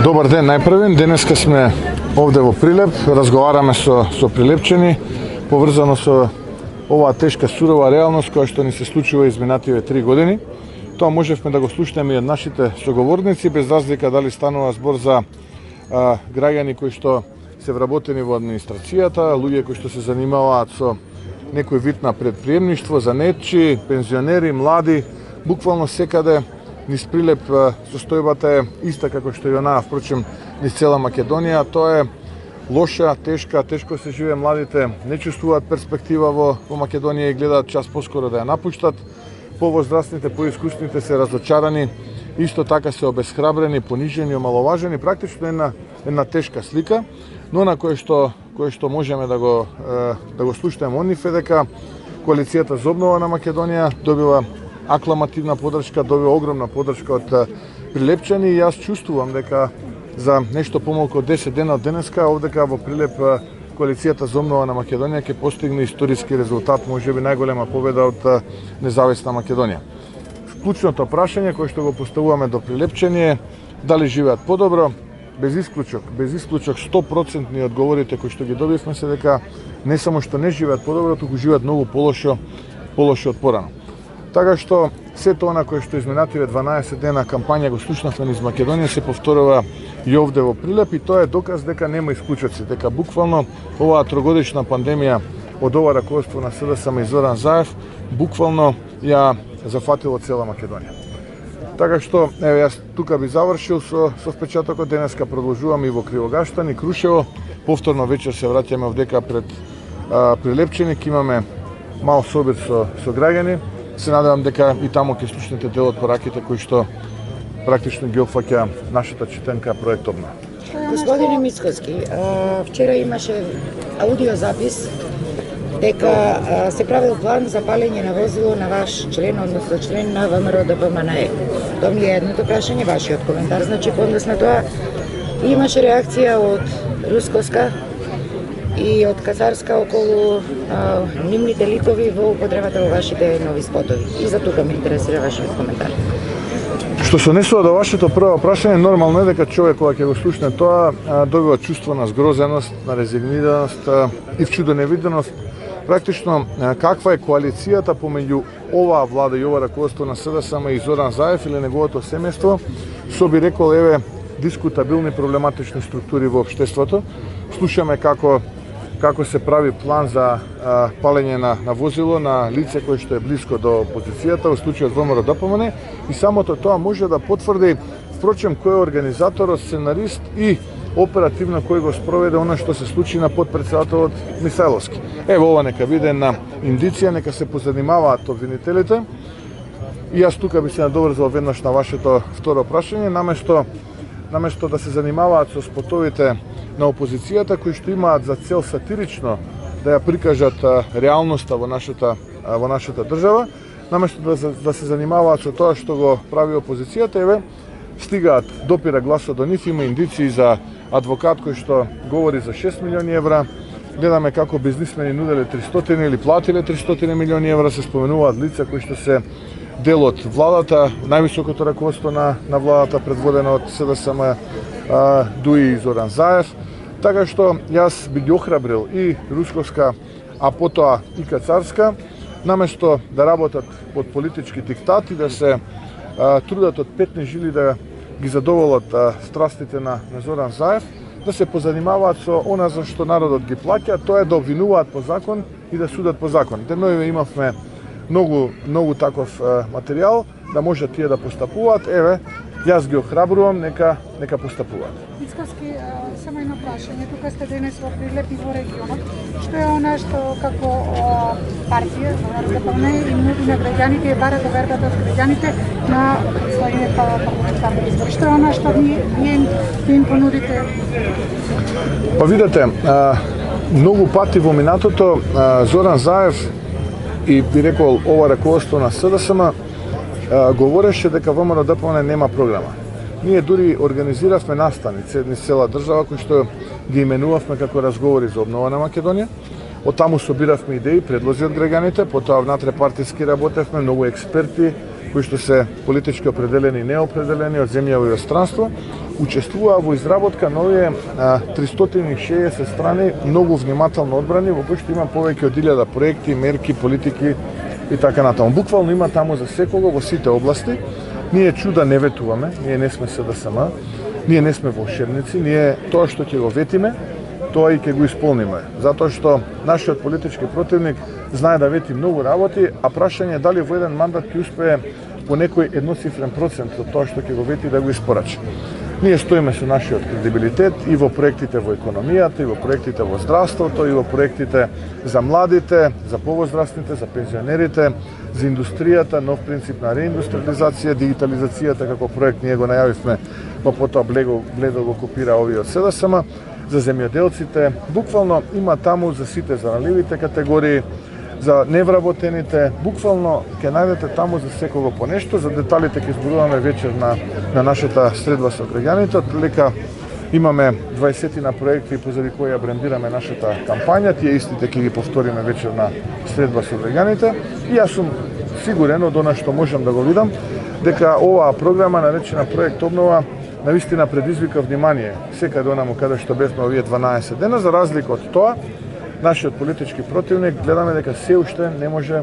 Добар ден најпрвен. Денеска сме овде во Прилеп, разговараме со прилепчени поврзано со оваа тешка сурова реалност која што ни се случува изминативе 3 години. Тоа можевме да го слушнеме и од нашите соговорници, без разлика дали станува збор за граѓани кои што се вработени во администрацијата, луѓе кои што се занимаваат со некој вид на предприемништво, занетчи, пензионери, млади, буквално секаде низ Прилеп состојбата е иста како што и онаа, впрочем, низ цела Македонија. Тоа е лоша, тешко се живее, младите не чувствуваат перспектива во Македонија и гледаат час поскоро да ја напуштат. Повозрастните, поискусните се разочарани, исто така се обесхрабрени, понижени, омаловажени, практично една тешка слика, но на кое што можеме да го слушнеме од нив е дека коалицијата за обнова на Македонија добива акламативна подршка, добива огромна подршка од прилепчани и јас чувствувам дека за нешто помалку од 10 дена од денеска овдека во Прилеп коалицијата за обнова на Македонија ќе постигне историски резултат, можеби најголема победа од независна Македонија. Клучното прашање кое што го поставуваме до прилепчани е дали живеат подобро. Без исклучок 100% одговорите кои што ги добивме се дека не само што не живеат подобро, туку живеат многу полошо од порано. Така што сето она кое што изминативе 12 дена кампања го слушнавме низ Македонија се повторува и овде во Прилеп и тоа е доказ дека нема исклучоци, дека буквално оваа трогодишна пандемија од ова раководство на СДСМ и Зоран Заев буквално ја зафатило цела Македонија. Така што, еве, јас тука би завршил со впечатокот. Денеска продолжуваме и во Кривогаштан и Крушево. Повторно вечер се враќаме овдека пред прилепчени, ќе имаме мал собир со граѓани. Се надевам дека и таму ќе слушнете дел од пораките кои што практично ги опфаќа нашата читенка проект Обнова. Господине Мицкоски, вчера имаше аудиозапис дека се правил план за палење на возило на ваш член, односно член на ВМРО ДПМНЕ. Тоа ми е едното прашање, вашиот коментар, значи поднес на тоа. Имаше реакција од Рускоска и од Кацарска околу нивните ликови во употребата во вашите нови спотови. И за тука ме интересира вашиот коментар. Што се однесува до вашето прво прашање, нормално е дека човек кога ќе го слушне тоа добива чувство на згрозеност, на резигнираност и вчудоневиденост. Практично каква е коалицијата помеѓу оваа влада и ова раководство на СДСМ и Зоран Заев или неговото семејство, со би рекол еве дискутабилни проблематични структури во општеството. Слушаме како се прави план за палење на возило на лице кое што е блиско до опозицијата, во случајот ВМРО ДПМНЕ, и самото тоа може да потврди впрочем кој е организаторот, сценарист и оперативно кој го спроведе она што се случи на потпредседателот Михајловски. Ево ова нека биде една индиција, нека се позанимаваат обвинителите. И јас тука би се надоврзал веднаш на вашето второ прашање, наместо да се занимаваат со спотовите на опозицијата кои што имаат за цел сатирично да ја прикажат реалноста во нашата држава, наместо да се занимаваат со тоа што го прави опозицијата, еве стигаат, допира гласот до нив, има индиции за адвокат кој што говори за 6 милиони евра, гледаме како бизнисмени нуделе 300 или платиле 300 милиони евра, се споменуваат лица кои што се дел од владата, највисокото раководство на владата предводено од СДСМ, Дуи и Зоран Заев. Така што јас би ги охрабрил и Русковска, а потоа и Кацарска, наместо да работат под политички диктат и да се трудат од петни жили да ги задоволат страстите на Зоран Заев, да се позанимаваат со она за што народот ги плаќа, тоа е да обвинуваат по закон и да судат по закон. Денови имавме многу таков материјал, да може тие да постапуваат. Еве, јас ги охрабрувам, нека постапуваат. Мицкоски, само едно прашање. Тука сте денес во Прилеп и во регионот. Што е она што како партија, ДПМНЕ, им нуди на граѓаните и бара довербата од граѓаните на своите парламентарни избори? Што е она што вие им понудите? Па видете, многу пати во минатото Зоран Заев и би рекол ова раководство на СДСМ говореше дека ВМРО ДПМНЕ нема програма. Ние дури организиравме настани низ цела држава кои што ги именувавме како разговори за обнова на Македонија. Од таму собиравме идеи, предлози од граѓаните, потоа внатре партиски работевме, многу експерти кои што се политички определени и неопределени од земја во иностранство, учествуваа во изработка на овие 360 страни многу внимателно одбрани, во кои што има повеќе од 1000 проекти, мерки, политики и така натаму. Буквално има таму за секого во сите области. Ние чуда не ветуваме, ние не сме СДСМ, ние не сме волшебници, ние тоа што ќе го ветиме, тоа и ќе го исполниме. Затоа што нашиот политички противник знае да вети многу работи, а прашање е дали во еден мандат ќе успее по некој едноцифрен процент од тоа што ќе го вети да го испорачи. Ние стоиме со нашиот кредибилитет и во проектите во економијата, и во проектите во здравството, и во проектите за младите, за повозрастните, за пензионерите, за индустријата, нов принцип на реиндустриализација, дигитализацијата како проект ние го најавивме, па потоа бледо го копира овие од СДСМ, за земјоделците, буквално има таму за сите заранливите категории, за невработените, буквално ќе најдете таму за секого по нешто, за деталите ќе зборуваме вечер на нашата средба со граѓаните. Отприлика имаме 20 проекти позади кои ја брендираме нашата кампања, тие истите ќе ги повториме вечер на средба со граѓаните и јас сум сигурен од она што можам да го видам дека оваа програма наречена Проект Обнова навистина предизвика внимание секаде онаму каде што бевме овие 12 дена, за разлика од тоа нашиот политички противник гледаме дека се уште не може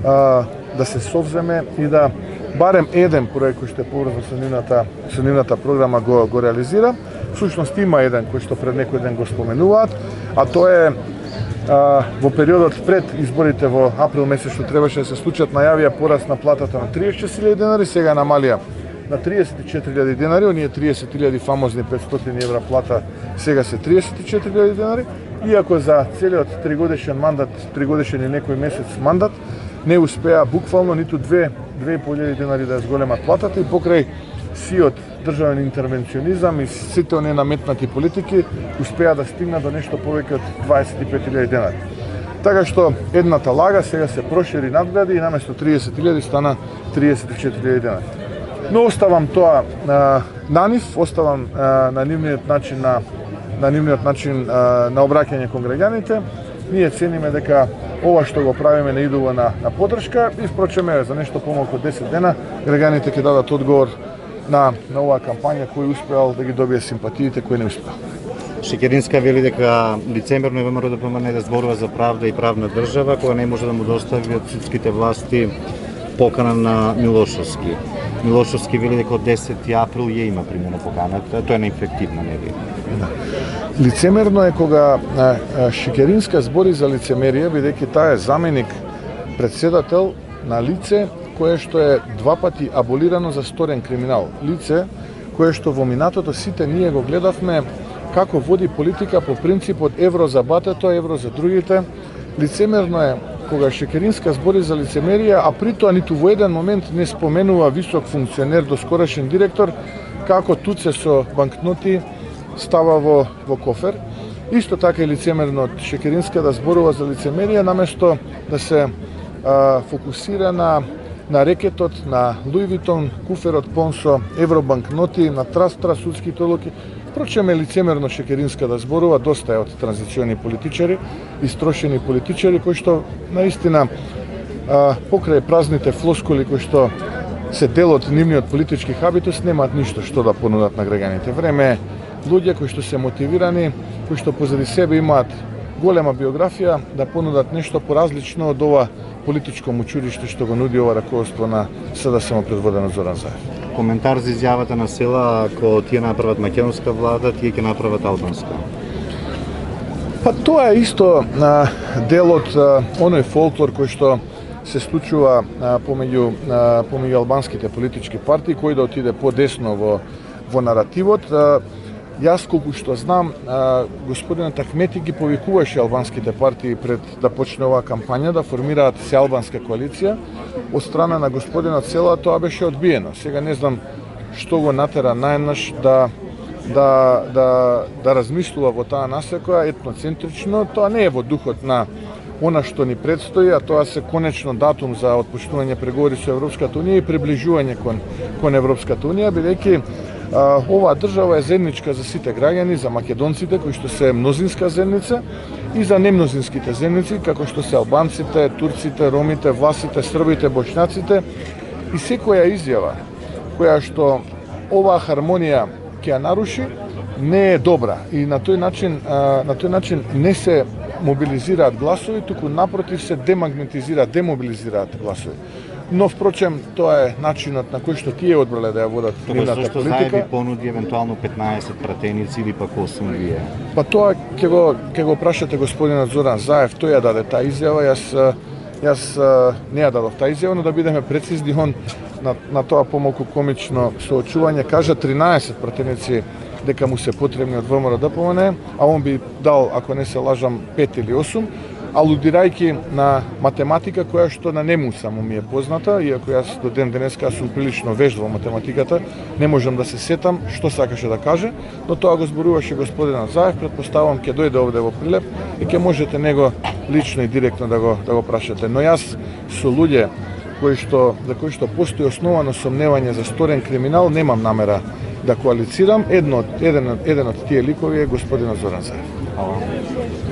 да се совземе и да барем еден проект кој што е поврзан со нивната програма го реализира. Всушност има еден кој што пред некој ден го споменуваат, а тоа е во периодот пред изборите во април месец што требаше да се случат, најавија пораст на платата на 36.000 денари, сега намалија на 34.000 денари, оние 30.000 фамозни 500 евра плата сега се 34.000 денари. Иако за целиот 3-годишен мандат, 3-годишен и некој месец мандат, не успеа буквално ниту 2.500 денари да ја зголемат платата и покрај сиот државен интервенционизам и сите оние наметнати политики успеа да стигнат до нешто повеќе од 25.000 денари. Така што едната лага сега се прошири надгради и наместо 30.000 стана 34.000 денари. Но оставам тоа на нив, оставам на нивниот начин на обраќање кон граѓаните. Ние цениме дека ова што го правиме не идува на поддршка и впрочеме за нешто помалку од 10 дена граѓаните ќе дадат одговор на оваа кампања кој успеал да ги добие симпатиите, кој не успеал. Шекеринска вели дека лицемерно е ВМРО ДПМНЕ да зборува за правда и правна држава, кога не може да му достави од судските власти покана на Милошовски. Милошовски вели дека од 10 април ја има примено поканата, тоа е неефективна медија. Да. Лицемерно е кога Шекеринска збори за лицемерие, бидејќи таа е заменик председател на лице кое што е два пати аболирано за сторен криминал. Лице кое што во минатото сите ние го гледавме како води политика по принципот евро за батето, евро за другите. Лицемерно е кога Шекеринска збори за лицемерие, а при тоа ниту во еден момент не споменува висок функционер, доскорошен директор, како туце со банкноти става во кофер. Исто така е лицемерно од Шекеринска да зборува за лицемерие, наместо да се фокусира на рекетот, на Луи Витон, куферот пон со евробанкноти, на трастра, судските одлуки. Впрочем е лицемерно Шекеринска да зборува, доста е од транзициони политичари, истрошени политичари кои што наистина покрај празните флоскули кои што се дел од нивниот политички хабитус немаат ништо што да понудат на граѓаните. Време е луѓе кои што се мотивирани, кои што позади себе имаат голема биографија да понудат нешто поразлично од ова политичко мучуриште што го нуди ова раководство на СДСМ предводено од Зоран Заев. Коментар за изјавата на Села, ако тие направат македонска влада, тие ќе направат албанска. Па тоа е исто дел од оној фолклор кој што се случува помеѓу албанските политички партии, кој да отиде подесно во наративот. Јас колку што знам, господинот Ахмети ги повикуваше албанските партии пред да почне оваа кампања да формираат сеалбанска коалиција. Од страна на господинот Села тоа беше одбиено. Сега не знам што го натера најнаш да размислува во таа насека етноцентрично. Тоа не е во духот на она што ни предстои, а тоа се конечно датум за отпочнување преговори со Европската унија и приближување кон Европската унија, бидејќи оваа држава е заедничка за сите граѓани, за македонците кои што се мнозинска заедница и за немнозинските заедници како што се албанците, турците, ромите, власите, србите, бошњаците И секоја изјава која што оваа хармонија ќе ја наруши не е добра и на тој начин не се мобилизираат гласови, туку напротив се демагнетизираат, демобилизираат гласови. Но впрочем тоа е начинот на кој што тие одбрале да ја водат нивната Зашто политика. заеби понуди евентуално 15 пратеници или пак 8 вие? Па тоа ќе го прашате господинот Зоран Заев, тој ја даде таа изјава, јас не ја дадов таа изјава, но да бидеме прецизни, он на тоа помалку комично соочување кажа 13 пратеници дека му се потребни од ВМРО ДПМН, а он би дал, ако не се лажам, 5 или 8, алудирајќи на математика која што на нему само ми е позната, иако јас до ден денеска сум прилично вежд во математиката, не можам да се сетам што сакаше да каже, но тоа го зборуваше господинот Заев, претпоставувам ќе дојде овде во Прилеп и ќе можете него лично и директно да го прашате. Но јас со луѓе за кои што постои основано сомневање за сторен криминал, немам намера да коалицирам. Еден од тие ликови е господинот Зоран Заев.